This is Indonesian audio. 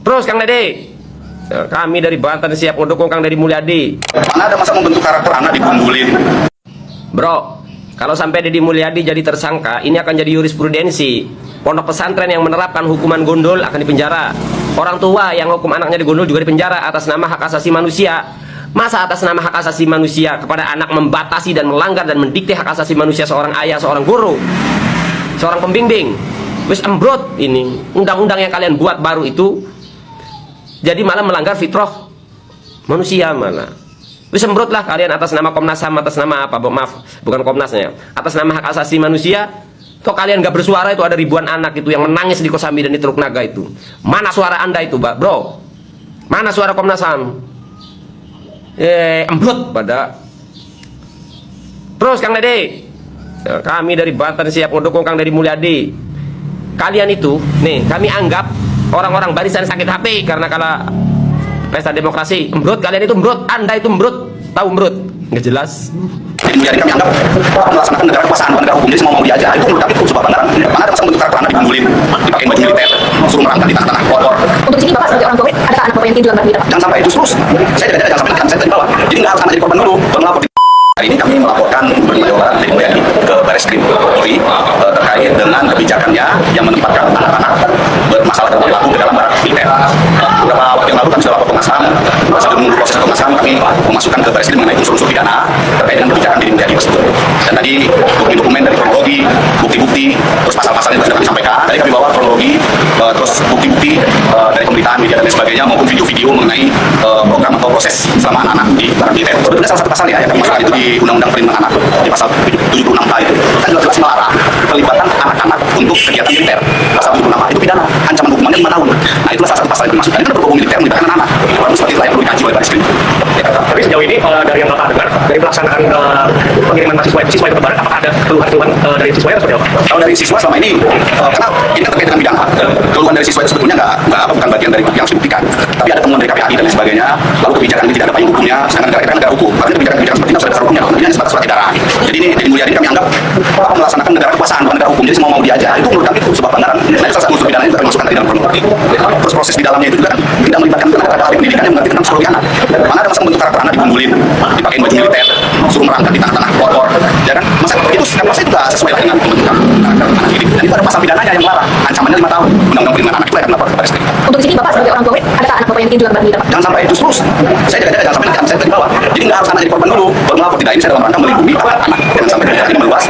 Terus Kang Dede, kami dari Banten siap mendukung Kang Deddy Mulyadi. Mana ada masa membentuk karakter anak dikumpulin. Bro, kalau sampai Deddy Mulyadi jadi tersangka, ini akan jadi jurisprudensi. Pondok pesantren yang menerapkan hukuman gondol akan dipenjara. Orang tua yang hukum anaknya digondol juga dipenjara atas nama hak asasi manusia. Masa atas nama hak asasi manusia kepada anak membatasi dan melanggar dan mendikte hak asasi manusia seorang ayah, seorang guru, seorang pembimbing? Wis embrot ini. Undang-undang yang kalian buat baru itu jadi malah melanggar fitrah manusia malah. Wis sembrot lah kalian atas nama Komnas HAM, atas nama apa? Maaf, bukan Komnasnya. Atas nama hak asasi manusia. Kok kalian gak bersuara? Itu ada ribuan anak itu yang menangis di Kosambi dan di Teluk Naga itu. Mana suara Anda itu, bro? Mana suara Komnas HAM? Embrot pada. Terus Kang Dede, kami dari Banten siap mendukung Kang Deddy Mulyadi. Kalian itu, nih, kami anggap orang-orang barisan sakit HP karena kala pesta demokrasi. Embrot, kalian itu embrot, Anda itu embrot, tahu embrot? Nggak jelas. Jadi Mulyadi kami anggap melaksanakan negara kekuasaan, bukan negara hukum. Jadi semua mau dia aja. Itu menurut kami itu sebuah pelanggaran. Mana ada masa membentuk karakter anak dikumpulin, dipakai baju militer, suruh merangkak di tanah kotor. Untuk sini Bapak sebagai orang tua, ada anak Bapak yang tidur dalam Jangan sampai justru saya jaga-jaga, jangan sampai saya tadi bawah. Jadi nggak harus anak jadi korban dulu, baru melapor. Hari ini kami melaporkan Bapak Deddy Mulyadi ke Bareskrim Polri terkait dengan kebijakannya yang menempatkan anak-anak bermasalah dan berlaku ke dalam barak militer. Beberapa waktu yang lalu kami sudah lapor Komnas HAM. Sambil menunggu proses Komnas HAM, kami memasukkan ke Bareskrim mengenai unsur-unsur pidana terkait dengan kebijakan Deddy Mulyadi tersebut. Dan tadi dokumen dari kronologi, bukti-bukti, terus pasal-pasal yang sudah kami sampaikan. Tadi kami bawa kronologi, terus bukti-bukti dari pemberitaan media dan lain sebagainya maupun video-video mengenai program atau proses selama anak-anak di barak militer. Sebetulnya salah satu pasal ya yang kami masukkan itu di Undang-Undang Perlindungan Anak di pasal 76A itu kan jelas melarang pelibatan anak-anak untuk kegiatan militer. Pasal 76A itu pidana, ancaman hukumannya 5 tahun. Nah itulah salah satu pasal yang dimasukkan. Ini kan berhubung militer melibatkan anak-anak. Itu seperti itu yang perlu dikaji oleh Bareskrim. Tapi sejauh ini dari yang Bapak dengar dari pelaksanaan pengiriman siswa itu ke Barat, apakah ada keluhan-keluhan dari siswa atau seperti apa? Kalau dari siswa selama ini, karena ini kan terkait dengan pidana, keluhan dari siswa itu sebetulnya bukan bagian dari yang harus dibuktikan. Tapi ada temuan dari KPAI dan lain sebagainya. Lalu kebijakan ini tidak ada payung hukumnya, sedangkan negara kita negara hukum. Karena kebijakan seperti ini harus ada dasar hukumnya. Ini hanya sebatas surat edaran. Jadi ini Deddy Mulyadi kami anggap melaksanakan negara kekuasaan, bukan negara hukum. Jadi semua mau dia aja. Itu menurut kami itu sebuah pelanggaran. Nah, itu salah satu unsur pidana itu termasukkan di dalam kronologi. Terus proses di dalamnya itu juga kan tidak melibatkan tenaga ahli pendidikan yang mengerti tentang psikologi anak. Mana ada masa membentuk karakter anak dikumpulin, dipakai baju militer, suruh merangkak di tanah-tanah kotor, ya kan? Masa itu setiap pasal itu tidak sesuai dengan pembentukan karakter anak ini. Dan itu ada pasal pidananya yang melarang, ancamannya 5 tahun. Undang-undang Perlindungan Anak itu akan melapor ke Bareskrim. Untuk sini Bapak sebagai orang tua, ada anak Bapak yang tidur dalam militer, Pak? Jangan sampai justru saya jaga-jaga, jangan sampai nanti saya tadi bawah. Jadi nggak harus anak jadi korban dulu, baru melapor. Tidak, ini saya dalam rangka melindungi anak. Jangan sampai terjadi meluas.